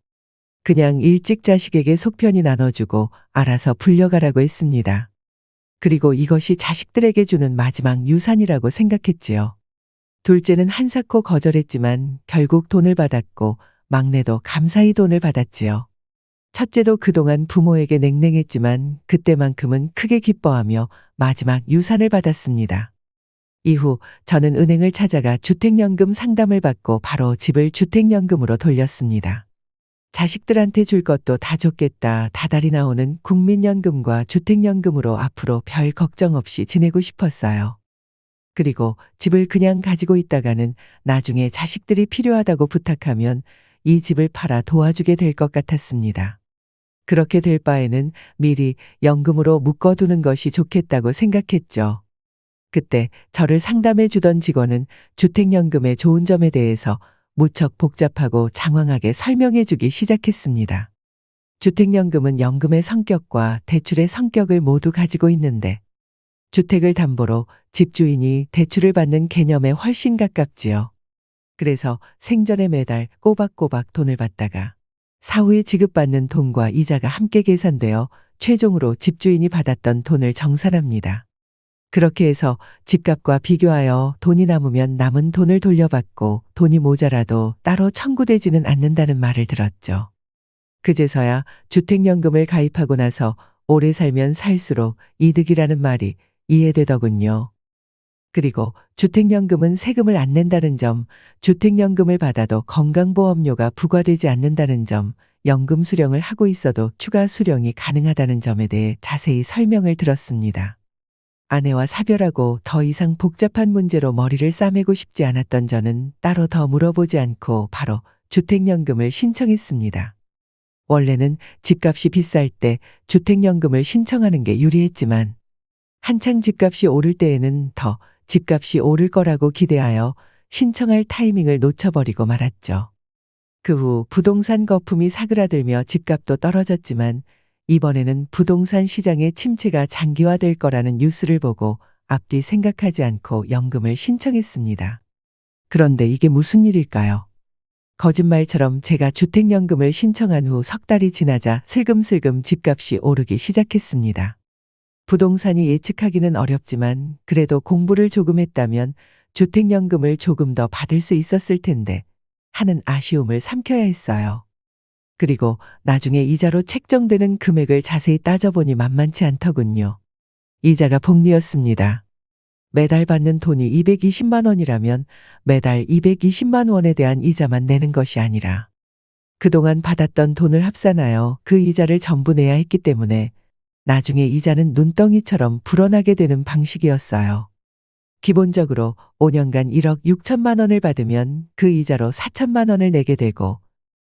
그냥 일찍 자식에게 속편히 나눠주고 알아서 불려가라고 했습니다. 그리고 이것이 자식들에게 주는 마지막 유산이라고 생각했지요. 둘째는 한사코 거절했지만 결국 돈을 받았고 막내도 감사히 돈을 받았지요. 첫째도 그동안 부모에게 냉랭했지만 그때만큼은 크게 기뻐하며 마지막 유산을 받았습니다. 이후 저는 은행을 찾아가 주택연금 상담을 받고 바로 집을 주택연금으로 돌렸습니다. 자식들한테 줄 것도 다 줬겠다. 다달이 나오는 국민연금과 주택연금으로 앞으로 별 걱정 없이 지내고 싶었어요. 그리고 집을 그냥 가지고 있다가는 나중에 자식들이 필요하다고 부탁하면 이 집을 팔아 도와주게 될 것 같았습니다. 그렇게 될 바에는 미리 연금으로 묶어두는 것이 좋겠다고 생각했죠. 그때 저를 상담해 주던 직원은 주택연금의 좋은 점에 대해서 무척 복잡하고 장황하게 설명해 주기 시작했습니다. 주택연금은 연금의 성격과 대출의 성격을 모두 가지고 있는데 주택을 담보로 집주인이 대출을 받는 개념에 훨씬 가깝지요. 그래서 생전에 매달 꼬박꼬박 돈을 받다가 사후에 지급받는 돈과 이자가 함께 계산되어 최종으로 집주인이 받았던 돈을 정산합니다. 그렇게 해서 집값과 비교하여 돈이 남으면 남은 돈을 돌려받고 돈이 모자라도 따로 청구되지는 않는다는 말을 들었죠. 그제서야 주택연금을 가입하고 나서 오래 살면 살수록 이득이라는 말이 이해되더군요. 그리고 주택연금은 세금을 안 낸다는 점, 주택연금을 받아도 건강보험료가 부과되지 않는다는 점, 연금 수령을 하고 있어도 추가 수령이 가능하다는 점에 대해 자세히 설명을 들었습니다. 아내와 사별하고 더 이상 복잡한 문제로 머리를 싸매고 싶지 않았던 저는 따로 더 물어보지 않고 바로 주택연금을 신청했습니다. 원래는 집값이 비쌀 때 주택연금을 신청하는 게 유리했지만 한창 집값이 오를 때에는 더 집값이 오를 거라고 기대하여 신청할 타이밍을 놓쳐버리고 말았죠. 그 후 부동산 거품이 사그라들며 집값도 떨어졌지만 이번에는 부동산 시장의 침체가 장기화될 거라는 뉴스를 보고 앞뒤 생각하지 않고 연금을 신청했습니다. 그런데 이게 무슨 일일까요? 거짓말처럼 제가 주택연금을 신청한 후 석 달이 지나자 슬금슬금 집값이 오르기 시작했습니다. 부동산이 예측하기는 어렵지만 그래도 공부를 조금 했다면 주택연금을 조금 더 받을 수 있었을 텐데 하는 아쉬움을 삼켜야 했어요. 그리고 나중에 이자로 책정되는 금액을 자세히 따져보니 만만치 않더군요. 이자가 복리였습니다. 매달 받는 돈이 220만 원이라면 매달 220만 원에 대한 이자만 내는 것이 아니라 그동안 받았던 돈을 합산하여 그 이자를 전부 내야 했기 때문에 나중에 이자는 눈덩이처럼 불어나게 되는 방식이었어요. 기본적으로 5년간 1억 6천만 원을 받으면 그 이자로 4천만 원을 내게 되고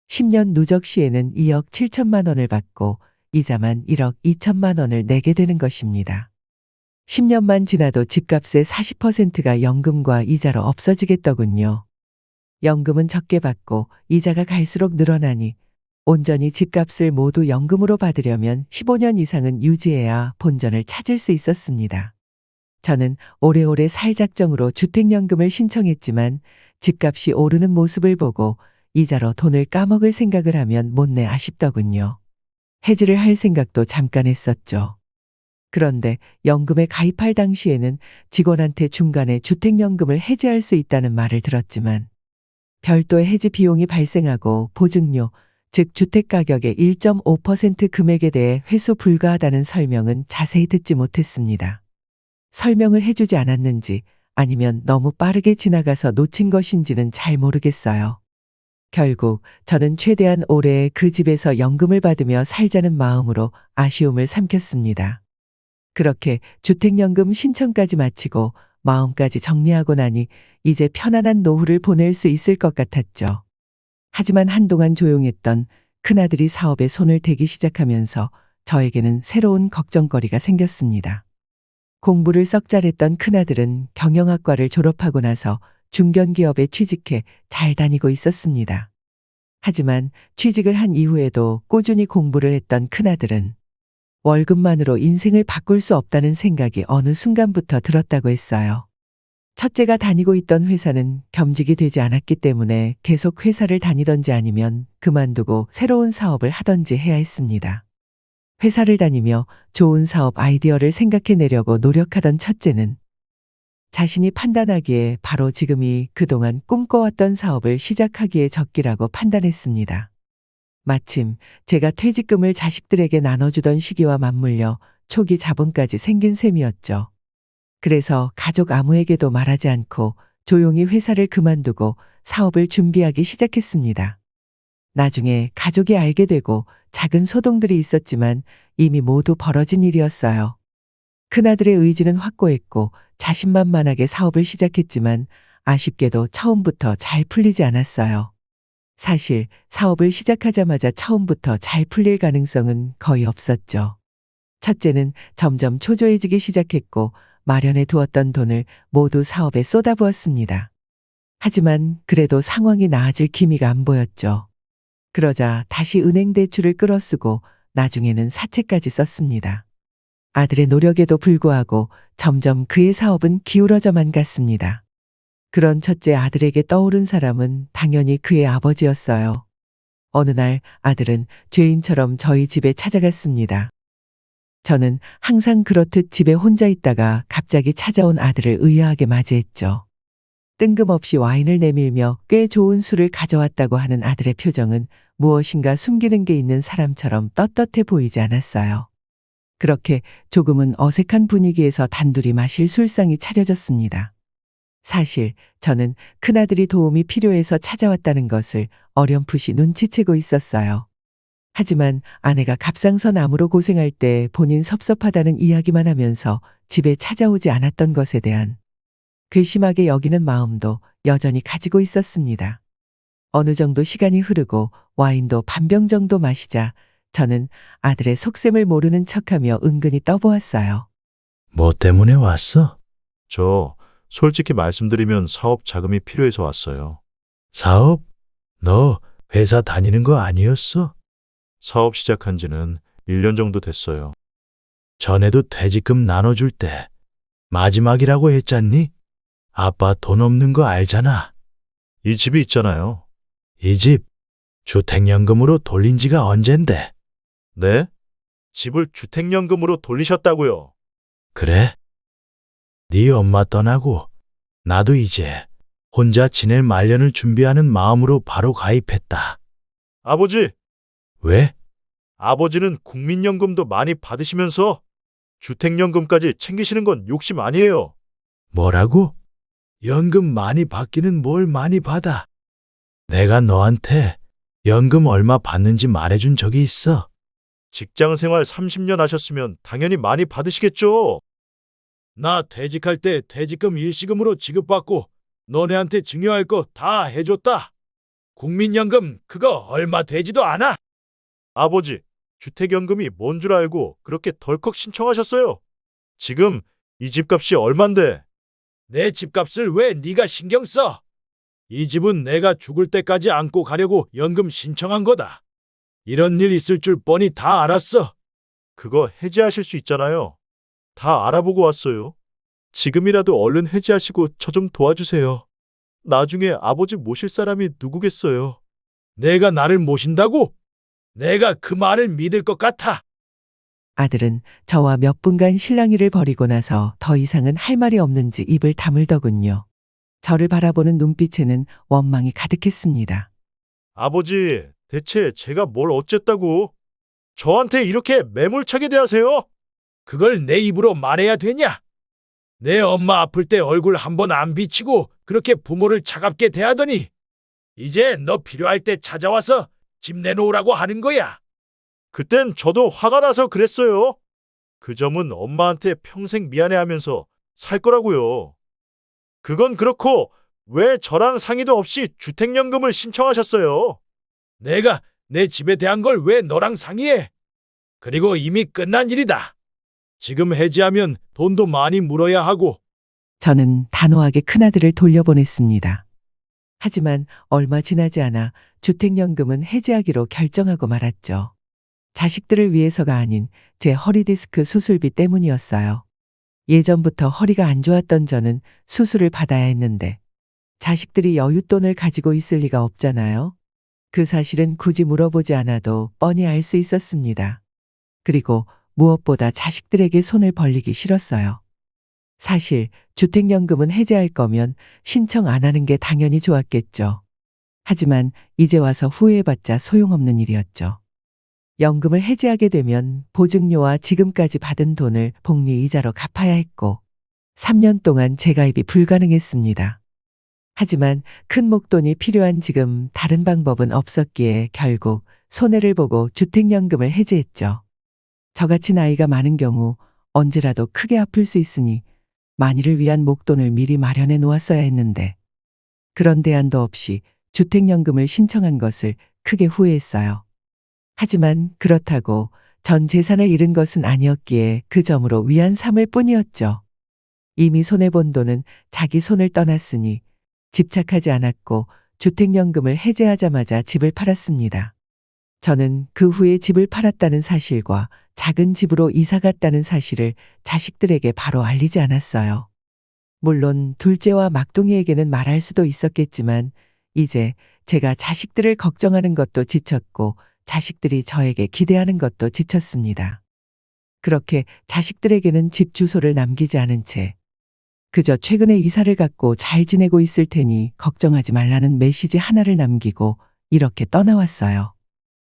10년 누적 시에는 2억 7천만 원을 받고 이자만 1억 2천만 원을 내게 되는 것입니다. 10년만 지나도 집값의 40%가 연금과 이자로 없어지겠더군요. 연금은 적게 받고 이자가 갈수록 늘어나니 온전히 집값을 모두 연금으로 받으려면 15년 이상은 유지해야 본전을 찾을 수 있었습니다. 저는 오래오래 살 작정으로 주택연금을 신청했지만 집값이 오르는 모습을 보고 이자로 돈을 까먹을 생각을 하면 못내 아쉽더군요. 해지를 할 생각도 잠깐 했었죠. 그런데 연금에 가입할 당시에는 직원한테 중간에 주택연금을 해지할 수 있다는 말을 들었지만 별도의 해지 비용이 발생하고 보증료, 즉 주택가격의 1.5% 금액에 대해 회수 불가하다는 설명은 자세히 듣지 못했습니다. 설명을 해주지 않았는지 아니면 너무 빠르게 지나가서 놓친 것인지는 잘 모르겠어요. 결국 저는 최대한 오래 그 집에서 연금을 받으며 살자는 마음으로 아쉬움을 삼켰습니다. 그렇게 주택연금 신청까지 마치고 마음까지 정리하고 나니 이제 편안한 노후를 보낼 수 있을 것 같았죠. 하지만 한동안 조용했던 큰아들이 사업에 손을 대기 시작하면서 저에게는 새로운 걱정거리가 생겼습니다. 공부를 썩 잘했던 큰아들은 경영학과를 졸업하고 나서 중견기업에 취직해 잘 다니고 있었습니다. 하지만 취직을 한 이후에도 꾸준히 공부를 했던 큰아들은 월급만으로 인생을 바꿀 수 없다는 생각이 어느 순간부터 들었다고 했어요. 첫째가 다니고 있던 회사는 겸직이 되지 않았기 때문에 계속 회사를 다니던지 아니면 그만두고 새로운 사업을 하던지 해야 했습니다. 회사를 다니며 좋은 사업 아이디어를 생각해내려고 노력하던 첫째는 자신이 판단하기에 바로 지금이 그동안 꿈꿔왔던 사업을 시작하기에 적기라고 판단했습니다. 마침 제가 퇴직금을 자식들에게 나눠주던 시기와 맞물려 초기 자본까지 생긴 셈이었죠. 그래서 가족 아무에게도 말하지 않고 조용히 회사를 그만두고 사업을 준비하기 시작했습니다. 나중에 가족이 알게 되고 작은 소동들이 있었지만 이미 모두 벌어진 일이었어요. 큰아들의 의지는 확고했고 자신만만하게 사업을 시작했지만 아쉽게도 처음부터 잘 풀리지 않았어요. 사실 사업을 시작하자마자 처음부터 잘 풀릴 가능성은 거의 없었죠. 첫째는 점점 초조해지기 시작했고 마련해 두었던 돈을 모두 사업에 쏟아부었습니다. 하지만 그래도 상황이 나아질 기미가 안 보였죠. 그러자 다시 은행 대출을 끌어쓰고 나중에는 사채까지 썼습니다. 아들의 노력에도 불구하고 점점 그의 사업은 기울어져만 갔습니다. 그런 첫째 아들에게 떠오른 사람은 당연히 그의 아버지였어요. 어느 날 아들은 죄인처럼 저희 집에 찾아갔습니다. 저는 항상 그렇듯 집에 혼자 있다가 갑자기 찾아온 아들을 의아하게 맞이했죠. 뜬금없이 와인을 내밀며 꽤 좋은 술을 가져왔다고 하는 아들의 표정은 무엇인가 숨기는 게 있는 사람처럼 떳떳해 보이지 않았어요. 그렇게 조금은 어색한 분위기에서 단둘이 마실 술상이 차려졌습니다. 사실 저는 큰아들이 도움이 필요해서 찾아왔다는 것을 어렴풋이 눈치채고 있었어요. 하지만 아내가 갑상선 암으로 고생할 때 본인 섭섭하다는 이야기만 하면서 집에 찾아오지 않았던 것에 대한 괘씸하게 여기는 마음도 여전히 가지고 있었습니다. 어느 정도 시간이 흐르고 와인도 반병 정도 마시자 저는 아들의 속셈을 모르는 척하며 은근히 떠보았어요. 뭐 때문에 왔어? 저 솔직히 말씀드리면 사업 자금이 필요해서 왔어요. 사업? 너 회사 다니는 거 아니었어? 사업 시작한 지는 1년 정도 됐어요. 전에도 퇴직금 나눠줄 때 마지막이라고 했잖니? 아빠 돈 없는 거 알잖아. 이 집이 있잖아요. 이 집 주택연금으로 돌린 지가 언젠데? 네? 집을 주택연금으로 돌리셨다고요? 그래? 네 엄마 떠나고 나도 이제 혼자 지낼 말년을 준비하는 마음으로 바로 가입했다. 아버지! 왜? 아버지는 국민연금도 많이 받으시면서 주택연금까지 챙기시는 건 욕심 아니에요. 뭐라고? 연금 많이 받기는 뭘 많이 받아? 내가 너한테 연금 얼마 받는지 말해준 적이 있어. 직장 생활 30년 하셨으면 당연히 많이 받으시겠죠. 나 퇴직할 때 퇴직금 일시금으로 지급받고 너네한테 증여할 거 다 해줬다. 국민연금 그거 얼마 되지도 않아. 아버지, 주택연금이 뭔 줄 알고 그렇게 덜컥 신청하셨어요. 지금 이 집값이 얼만데? 내 집값을 왜 네가 신경 써? 이 집은 내가 죽을 때까지 안고 가려고 연금 신청한 거다. 이런 일 있을 줄 뻔히 다 알았어. 그거 해지하실 수 있잖아요. 다 알아보고 왔어요. 지금이라도 얼른 해지하시고 저 좀 도와주세요. 나중에 아버지 모실 사람이 누구겠어요. 내가 나를 모신다고? 내가 그 말을 믿을 것 같아. 아들은 저와 몇 분간 실랑이를 벌이고 나서 더 이상은 할 말이 없는지 입을 다물더군요. 저를 바라보는 눈빛에는 원망이 가득했습니다. 아버지, 대체 제가 뭘 어쨌다고? 저한테 이렇게 매몰차게 대하세요? 그걸 내 입으로 말해야 되냐? 내 엄마 아플 때 얼굴 한 번 안 비치고 그렇게 부모를 차갑게 대하더니 이제 너 필요할 때 찾아와서 집 내놓으라고 하는 거야. 그땐 저도 화가 나서 그랬어요. 그 점은 엄마한테 평생 미안해하면서 살 거라고요. 그건 그렇고 왜 저랑 상의도 없이 주택연금을 신청하셨어요? 내가 내 집에 대한 걸 왜 너랑 상의해? 그리고 이미 끝난 일이다. 지금 해지하면 돈도 많이 물어야 하고. 저는 단호하게 큰아들을 돌려보냈습니다. 하지만 얼마 지나지 않아 주택연금은 해지하기로 결정하고 말았죠. 자식들을 위해서가 아닌 제 허리디스크 수술비 때문이었어요. 예전부터 허리가 안 좋았던 저는 수술을 받아야 했는데 자식들이 여윳돈을 가지고 있을 리가 없잖아요. 그 사실은 굳이 물어보지 않아도 뻔히 알 수 있었습니다. 그리고 무엇보다 자식들에게 손을 벌리기 싫었어요. 사실 주택연금은 해지할 거면 신청 안 하는 게 당연히 좋았겠죠. 하지만 이제 와서 후회해봤자 소용없는 일이었죠. 연금을 해지하게 되면 보증료와 지금까지 받은 돈을 복리 이자로 갚아야 했고 3년 동안 재가입이 불가능했습니다. 하지만 큰 목돈이 필요한 지금 다른 방법은 없었기에 결국 손해를 보고 주택연금을 해지했죠. 저같이 나이가 많은 경우 언제라도 크게 아플 수 있으니 만일을 위한 목돈을 미리 마련해 놓았어야 했는데 그런 대안도 없이 주택연금을 신청한 것을 크게 후회했어요. 하지만 그렇다고 전 재산을 잃은 것은 아니었기에 그 점으로 위안 삼을 뿐이었죠. 이미 손해본 돈은 자기 손을 떠났으니 집착하지 않았고 주택연금을 해지하자마자 집을 팔았습니다. 저는 그 후에 집을 팔았다는 사실과 작은 집으로 이사 갔다는 사실을 자식들에게 바로 알리지 않았어요. 물론 둘째와 막둥이에게는 말할 수도 있었겠지만 이제 제가 자식들을 걱정하는 것도 지쳤고 자식들이 저에게 기대하는 것도 지쳤습니다. 그렇게 자식들에게는 집 주소를 남기지 않은 채 그저 최근에 이사를 갔고 잘 지내고 있을 테니 걱정하지 말라는 메시지 하나를 남기고 이렇게 떠나왔어요.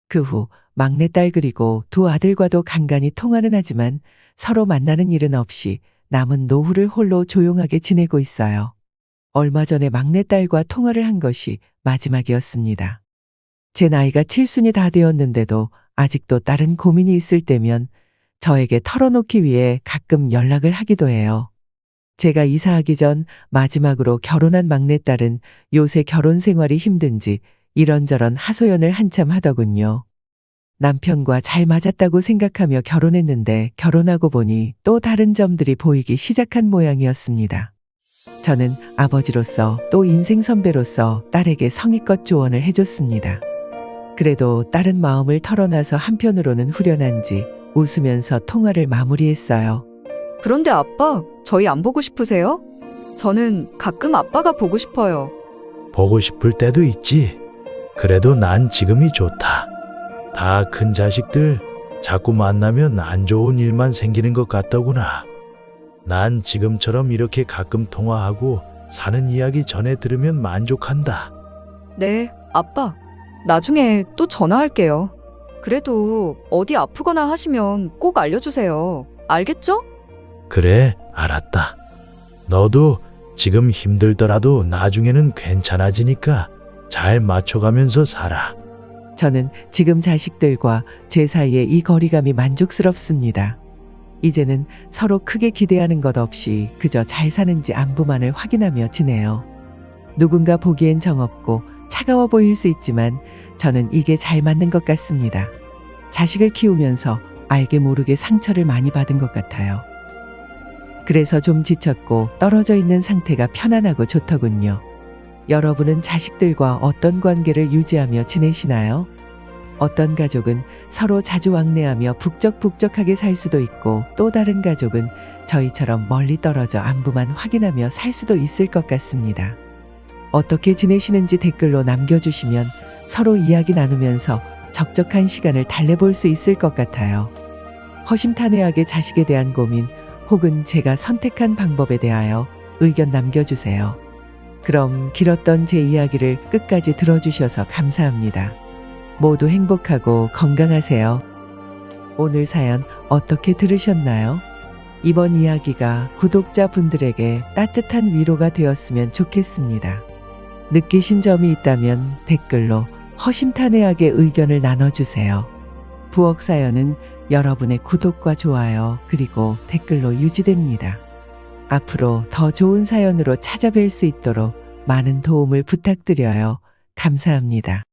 그 후 막내딸 그리고 두 아들과도 간간히 통화는 하지만 서로 만나는 일은 없이 남은 노후를 홀로 조용하게 지내고 있어요. 얼마 전에 막내딸과 통화를 한 것이 마지막이었습니다. 제 나이가 7순이 다 되었는데도 아직도 다른 고민이 있을 때면 저에게 털어놓기 위해 가끔 연락을 하기도 해요. 제가 이사하기 전 마지막으로 결혼한 막내딸은 요새 결혼 생활이 힘든지 이런저런 하소연을 한참 하더군요. 남편과 잘 맞았다고 생각하며 결혼했는데 결혼하고 보니 또 다른 점들이 보이기 시작한 모양이었습니다. 저는 아버지로서 또 인생 선배로서 딸에게 성의껏 조언을 해줬습니다. 그래도 딸은 마음을 털어놔서 한편으로는 후련한지 웃으면서 통화를 마무리했어요. 그런데 아빠, 저희 안 보고 싶으세요? 저는 가끔 아빠가 보고 싶어요. 보고 싶을 때도 있지. 그래도 난 지금이 좋다. 다 큰 자식들 자꾸 만나면 안 좋은 일만 생기는 것 같더구나. 난 지금처럼 이렇게 가끔 통화하고 사는 이야기 전해 들으면 만족한다. 네, 아빠. 나중에 또 전화할게요. 그래도 어디 아프거나 하시면 꼭 알려주세요. 알겠죠? 그래, 알았다. 너도 지금 힘들더라도 나중에는 괜찮아지니까 잘 맞춰가면서 살아. 저는 지금 자식들과 제 사이의 이 거리감이 만족스럽습니다. 이제는 서로 크게 기대하는 것 없이 그저 잘 사는지 안부만을 확인하며 지내요. 누군가 보기엔 정없고 차가워 보일 수 있지만 저는 이게 잘 맞는 것 같습니다. 자식을 키우면서 알게 모르게 상처를 많이 받은 것 같아요. 그래서 좀 지쳤고 떨어져 있는 상태가 편안하고 좋더군요. 여러분은 자식들과 어떤 관계를 유지하며 지내시나요? 어떤 가족은 서로 자주 왕래하며 북적북적하게 살 수도 있고 또 다른 가족은 저희처럼 멀리 떨어져 안부만 확인하며 살 수도 있을 것 같습니다. 어떻게 지내시는지 댓글로 남겨주시면 서로 이야기 나누면서 적적한 시간을 달래볼 수 있을 것 같아요. 허심탄회하게 자식에 대한 고민 혹은 제가 선택한 방법에 대하여 의견 남겨주세요. 그럼 길었던 제 이야기를 끝까지 들어주셔서 감사합니다. 모두 행복하고 건강하세요. 오늘 사연 어떻게 들으셨나요? 이번 이야기가 구독자분들에게 따뜻한 위로가 되었으면 좋겠습니다. 느끼신 점이 있다면 댓글로 허심탄회하게 의견을 나눠주세요. 부엌 사연은 여러분의 구독과 좋아요 그리고 댓글로 유지됩니다. 앞으로 더 좋은 사연으로 찾아뵐 수 있도록 많은 도움을 부탁드려요. 감사합니다.